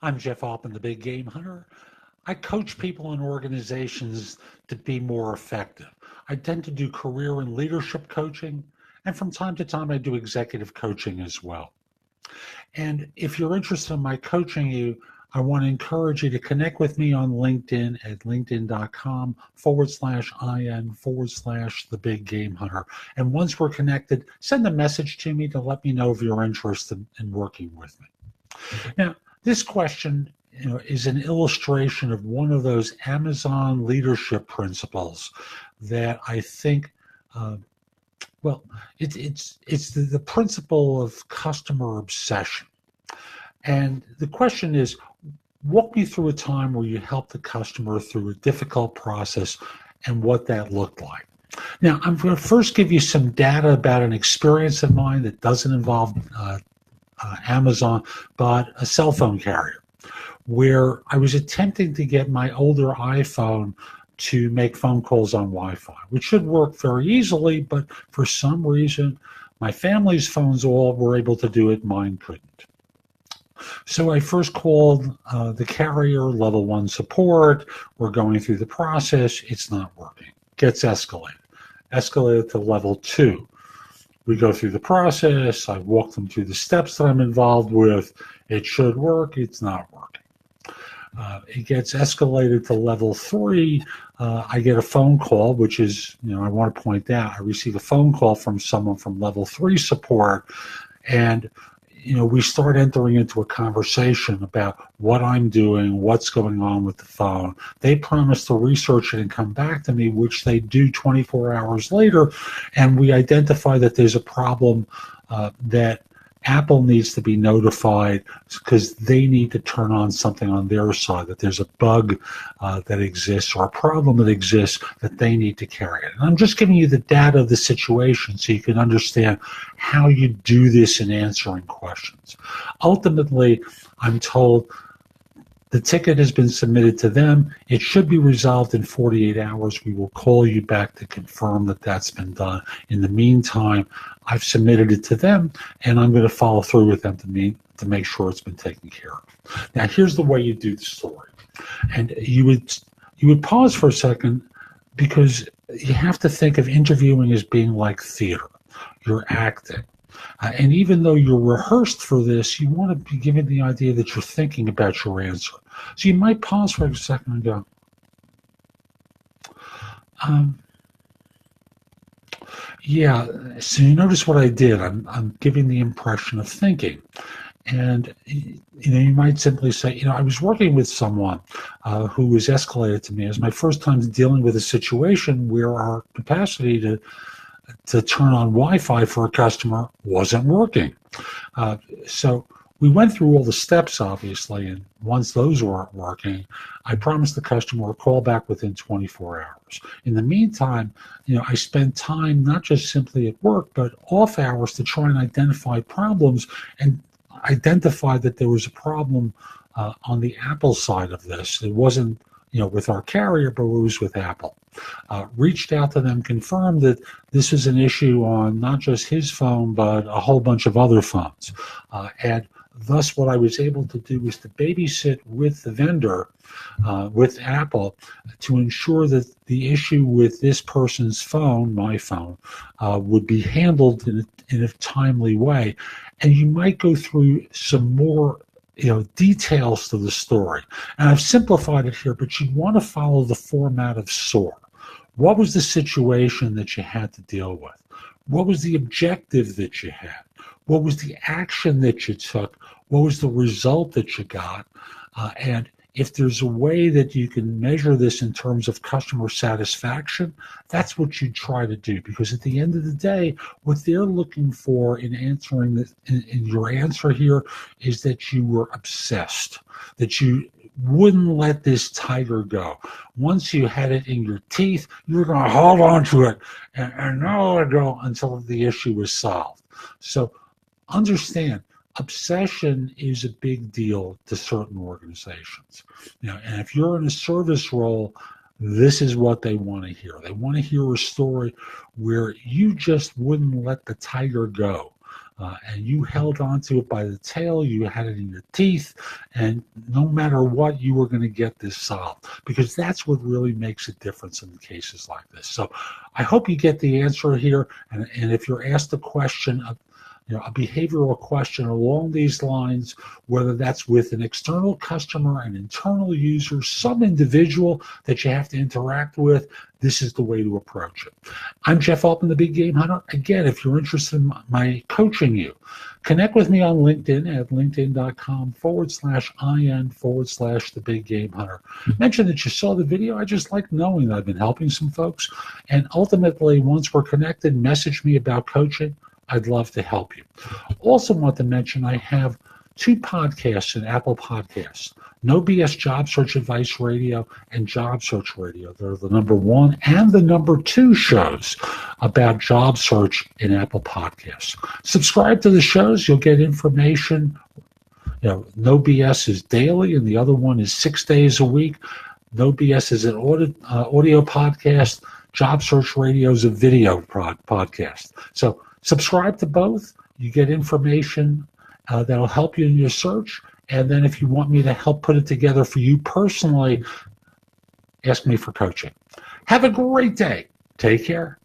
I'm Jeff Altman, the Big Game Hunter. I coach people and organizations to be more effective. I tend to do career and leadership coaching, and from time to time, I do executive coaching as well. And if you're interested in my coaching you, I want to encourage you to connect with me on LinkedIn at linkedin.com/IN/the Big Game Hunter. And once we're connected, send a message to me to let me know if you're interested in working with me. Now, this question is an illustration of one of those Amazon leadership principles that I think, it's the principle of customer obsession. And the question is, walk me through a time where you helped the customer through a difficult process and what that looked like. Now, I'm going to first give you some data about an experience of mine that doesn't involve Amazon, but a cell phone carrier, where I was attempting to get my older iPhone to make phone calls on Wi-Fi, which should work very easily, but for some reason, my family's phones all were able to do it, mine couldn't. So I first called the carrier, level 1 support. We're going through the process. It's not working. Gets escalated to level 2. We go through the process. I walk them through the steps that I'm involved with. It should work. It's not working. It gets escalated to level 3. I get a phone call, which is, I want to point out, I receive a phone call from someone from level 3 support, and we start entering into a conversation about what I'm doing, what's going on with the phone. They promise to research it and come back to me, which they do 24 hours later, and we identify that there's a problem that Apple needs to be notified because they need to turn on something on their side, that there's a bug that exists or a problem that exists that they need to carry it. And I'm just giving you the data of the situation so you can understand how you do this in answering questions. Ultimately, I'm told the ticket has been submitted to them. It should be resolved in 48 hours. We will call you back to confirm that that's been done. In the meantime, I've submitted it to them, and I'm going to follow through with them to make sure it's been taken care of. Now, here's the way you do the story. And you would pause for a second, because you have to think of interviewing as being like theater. You're acting. And even though you're rehearsed for this, you want to be given the idea that you're thinking about your answer. So you might pause for a second and go, yeah, so you notice what I did. I'm giving the impression of thinking. And you might simply say, I was working with someone who was escalated to me as my first time dealing with a situation where our capacity to turn on Wi-Fi for a customer wasn't working. So we went through all the steps, obviously, and once those weren't working, I promised the customer a call back within 24 hours. In the meantime, I spent time not just simply at work, but off hours to try and identify problems and identify that there was a problem on the Apple side of this. It wasn't with our carrier, but it was with Apple. Reached out to them, confirmed that this is an issue on not just his phone, but a whole bunch of other phones. And thus what I was able to do was to babysit with the vendor, with Apple, to ensure that the issue with this person's phone, my phone, would be handled in a timely way. And you might go through some more details to the story. And I've simplified it here, but you want to follow the format of SOAR. What was the situation that you had to deal with? What was the objective that you had? What was the action that you took? What was the result that you got? And if there's a way that you can measure this in terms of customer satisfaction, that's what you try to do. Because at the end of the day, what they're looking for in answering this, in your answer here, is that you were obsessed, that you wouldn't let this tiger go. Once you had it in your teeth, you were going to hold on to it and not let it go until the issue was solved. So understand, obsession is a big deal to certain organizations. And if you're in a service role, this is what they want to hear. They want to hear a story where you just wouldn't let the tiger go and you held onto it by the tail, you had it in your teeth, and no matter what, you were going to get this solved, because that's what really makes a difference in cases like this. So I hope you get the answer here, and if you're asked a question, a behavioral question along these lines, whether that's with an external customer, an internal user, some individual that you have to interact with, this is the way to approach it. I'm Jeff Altman, the Big Game Hunter. Again, if you're interested in my coaching you, connect with me on LinkedIn at linkedin.com/IN/the Big Game Hunter. Mention that you saw the video. I just like knowing that I've been helping some folks. And ultimately, once we're connected, message me about coaching. I'd love to help you. Also want to mention I have 2 podcasts in Apple Podcasts, No BS Job Search Advice Radio and Job Search Radio. They're the number 1 and the number 2 shows about job search in Apple Podcasts. Subscribe to the shows. You'll get information. No BS is daily, and the other one is 6 days a week. No BS is an audio podcast. Job Search Radio is a video podcast. So subscribe to both. You get information that'll help you in your search. And then if you want me to help put it together for you personally, ask me for coaching. Have a great day. Take care.